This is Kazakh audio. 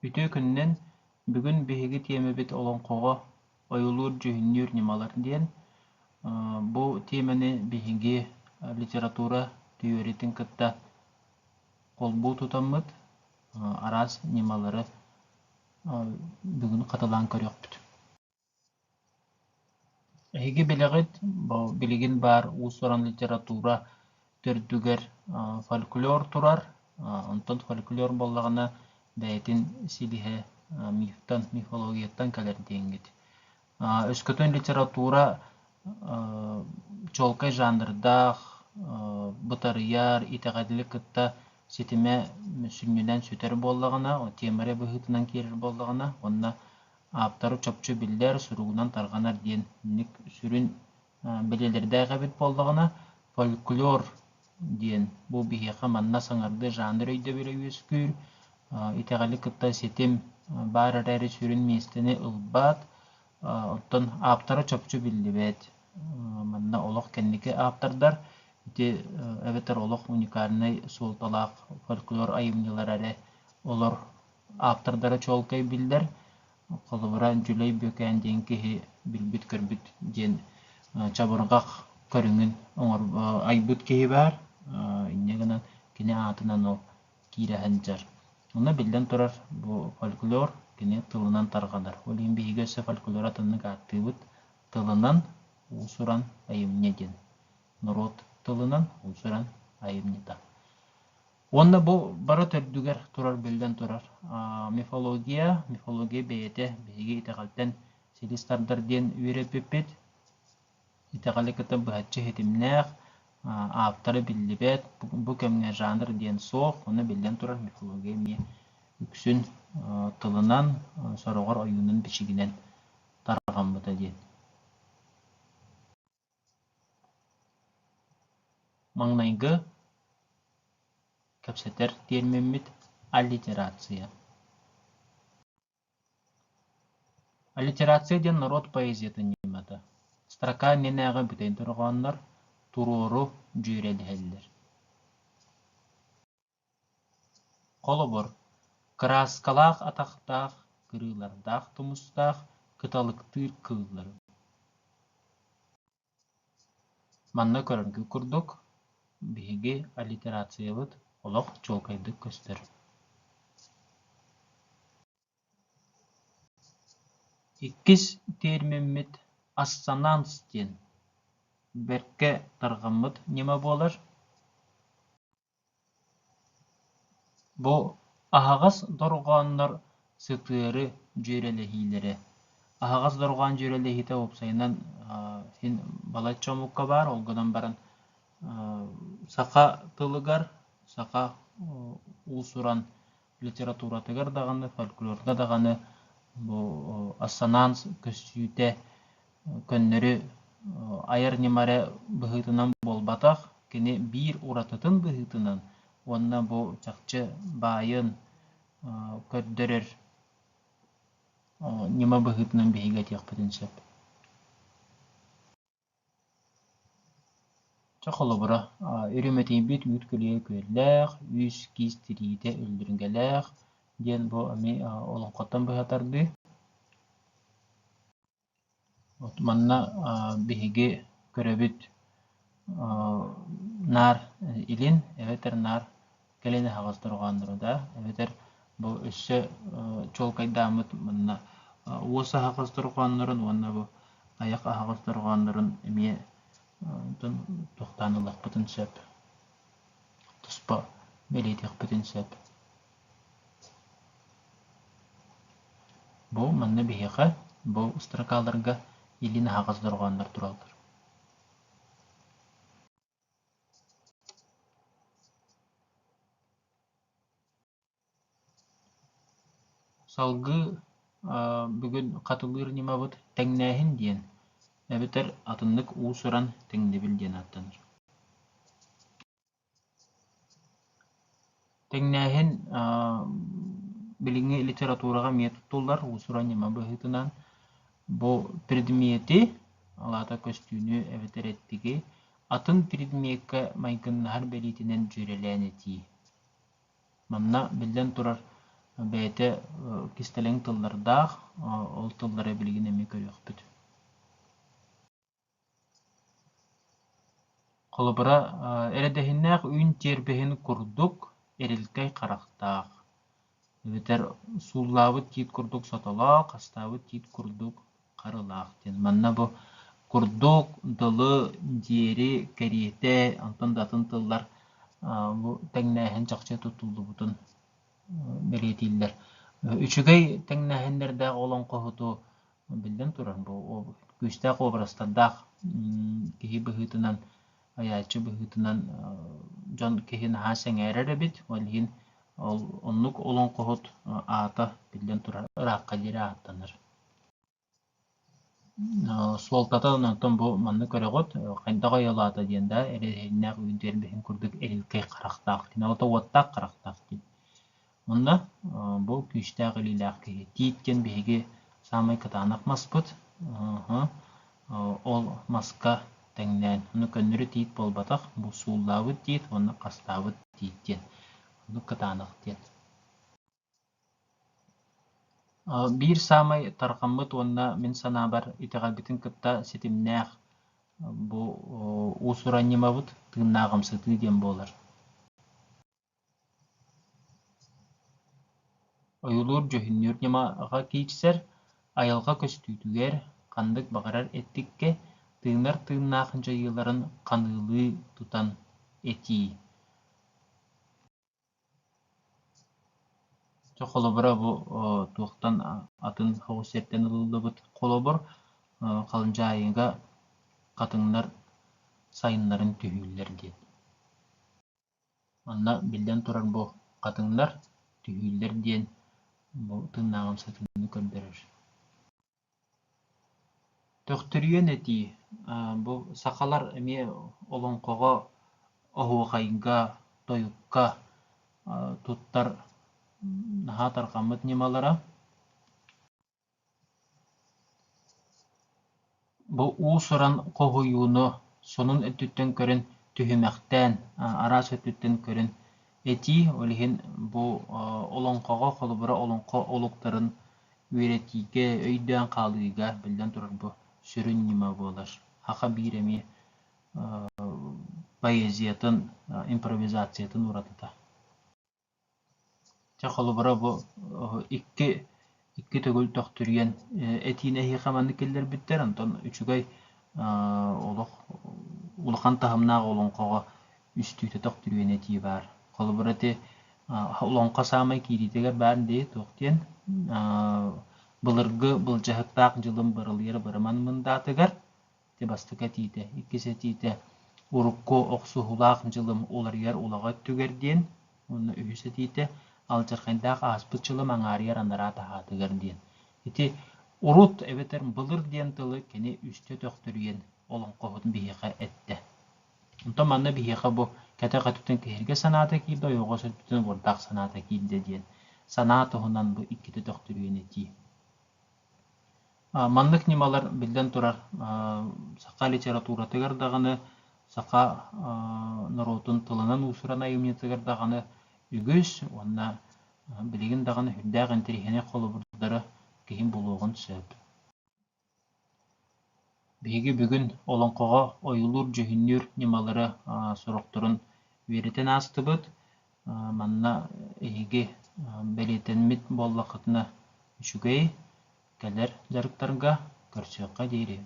Үтө күннен бүгүн биһиги тиэмэбит олон қоҕо ойулуур дьүһүннүүр нималар диэн бу теманы биһиги литература түйөритин кытта колбуу тутаммыт араас нималары бүгүн каталаан көрүөхпүт. Эһиги билэҕит билигин баар уусуран литература төрдүгэр фольклор турар, онтон фольклор боллаҕына бэйэтин силиһэ мифтан, мифологияттан кэлэр диэҥҥит. Өскөтөн литература чолкай жанрдаах бытарыяр, итэҕэдилик кытта ситимэ сүннүнэн сүтэр боллаҕына, темаре быһыытынан киэрэр боллаҕына, онна ааптары чопчу биллэр суругунан тарҕанар диэн ник сүрүн билэлэрдээҕэбит боллаҕына фольклор диэн бу биһиэхэ манна саҥарды жанр өйдө үөскүүр итэҕэлик кытта ситим баар эрээри сүрүн миэстини ылбаат, оттон ааптары чопчу биллибэт манна олох кэнники ааптардар ити эбетер олох уникальный суолталаах фольклор айымньылар эре олор ааптардары чуолкай биллэр холобура дьүлэй бөкээн диэн киһи билбит көрбүт диэн чабыргах көрүҥүн айбыт киһи баар инне гынан кини аатынан ол киирэһэн-дьар. Уна биллэн турар бу фольклор кини тылынан тарҕанар. Ол иин биһиги өссө фольклор атыннык ааттыыбыт тылынан уусуран айымня диэн. Народ тылынан уусуран айымньыта. Онна бу бара төрдүгэр турар биллэн турар. Мифология бэйэтэ биһиги итэҕэлтэн силистардар диэн үөрэппиппит. Итэҕэли кыта быһаччы хитимнээх ааптары биллибэт бу кэмҥэ жанр диэн суох, уна биллэн турар мифология мие үксүн тылынан сороҕор ойуунун бичигинэн тарҕаммыта диэн. Маҥнайгы кэпсэтэр диэрмэммит аллитерация. Аллитерация диэн народ поэзията нимата. Строка ненээҕэ бүтэйин турҕааннар туруору дьүөрэлиһэллэр. Холобор краскалаах атахтаах, кырыылардаах тумустаах, кыталыктыыр кыыллары. Манна көрөргү курдук биһиги аллитерациябыт олох чуолкайдык көстөр. Иккис термиммит ассонанс диэн берке тарҕаммыт нима буолар. Бу аһаҕас дорҕооннор сытыары дьүөрэлэһиилэри. Аһаҕас дорҕоон дьүөрэлэһиитэ уопсайынан хин балайт чомукка баар, олгунан баран саха тылыгар, саха уусуран литературатыгар даҕаны, фольклорда даҕаны бу ассонанс көстүүтэ көннөрү айар нимаре быһыытынан болбатах, кини биир уратытын быһыытынан уонна бу чахчы баайын көрдөрөр нима быһыытынан биһиги этиэхпитин сөп. Чохолобура үрүмэтийбит үүт көлүө күөллээх, үүс киис тириите өлдүрүҥгэлээх диэн бу ами олоңхоттон быһатарды. Манна биһиги көрөбүт наар илин, эбетер наар келени хаҕастырҕааннары да, эбетер бу өссө чуолкайдаамыт манна уоса хаҕастырҕааннарын, уонна бу аяк хаҕастырҕааннарын эмиэ тохтаанылахпытын сөп, туспа белиэтиэхпитин сөп. Бу манна биһиэхэ бу строкаларга илин хаҕастырҕааннар тураллар. Салгы бүгүн хатылыыр нимабыт тэҥнээһин диэн эбетер атыннык уусуран тэҥнибил диэн аттанар. Тэҥнээһин билиҥҥи литератураҕа миэ туттуллар уусуран нима быһыытынан бу предмети алаата көстүүнү эбетер эттиги атын предметке майгыннаһар белиитинэн дьүөрэлээн этии. Манна биллэн турар бәйті кистелең тыллардақ, ол тыллары білген әме көріқ бүт. Қолыбыра әрәдәхіннәқ үйін тербіхін күрдік, әрілкәй қарақтақ. Өтер суллабыт тиит курдук сотолоок, астабыт тиит курдук карылаак ден. Манна бу курдук, дылы, диери, кәриете, антон датын тыллар бу тәңнәһен чакча тутулду бутун белетиллер. Үчүгей тәңнәһеннәрдә олон кохуту билден туран бу күстәк образтардак кихи быһытынан аячы быһытынан жон кихин хасен әрәре бит, олин оннук олон кохут ата билден турар ыракка дире аттаныр. Суолтата нантон бу манны көрөгөт кайдага ялата диенда эреннак үйдер бехин курдук эрилкей карактак дина ото оттак карактак дин. Монда бу күчтәк илилак ки тииткен беге самай катанак маспыт. Ол маска тәңнән. Уны көннүрү тиит болбатак бу сууллабыт тиит, оны кастабыт тииттен. Уны катанак ден. Bir samay tarqammıt onna min sanabar itagalbitin kıtta setimnäq bu usurannyamabıt tığnağımsıtı diyen bolar. Oyulur jöhünnür nyamağa kiyçser ayalga köstütüger kandık bagarar ettikke tığnar tığnağınca yılların kanılı tutan eti. Kolobora bu tuğtan atın hoğusetten ılıbıt kolobor kalınca ayınga katınlar sayınların tühüller diyen. Anna bilden turan bu katınlar tühüller diyen bu tığnağım satını kömberir. Töktürüyen eti bu sakalar eme olan koğa ohu kayınga toyukka tuttar naha tarqamıt nimalara bu usuran kohuyunu sonun ötütten körün tühümäktän aras ötütten körün eti olihin bu olonqoga kolubura olonqo olukların üretike öydän qalıga bilden turar bu sürün nima bolar. Haqa biremi poeziyatın improvizasiyatın uratıda. Kolubura bu iki tögül töktürüyen etine hiqamanı keller bitter anton üçügay ulukan tahımnağı olonqoga üstüte töktürüyen eti var. Kolubura te olonqa samay kiriteger baren de toktiyen bılırgı bılcahıktaq jılım bırılyer bırıman mındatıgar te bastıka tite ikkise tite urukko oqsuhulaq jılım olar yer ulağa tüger diyen onu üyüse tite alçarqandaq aspıçılı mağariyar anarata hatıgar diyen. Iti urut ebeter bılır diyen tılı kene üstü töktürüyen olan qohutun bihiqa ette. Ondan manna bihiqa bu kata qatütün kehirge sanata kilde yoğu sötütün vurdaq sanata kilde diyen. Sanata hunan bu ikkiti töktürüyen eti. Manlık nimalar bilden turar saqa literatura tıgardağını saqa narotun tılınan usuran ayımni tıgardağını ügüs, onna bilgin dağını hüddağın terihine qolu burdары kehin buluğun söp. Begi bugün olonqoğa oyulur jöhünnür nimaları sorokturun veriten astıbıt, manna ehigi beletenmit bollaqıtınaüşügey keler jarıktarga körçüqqa deyri.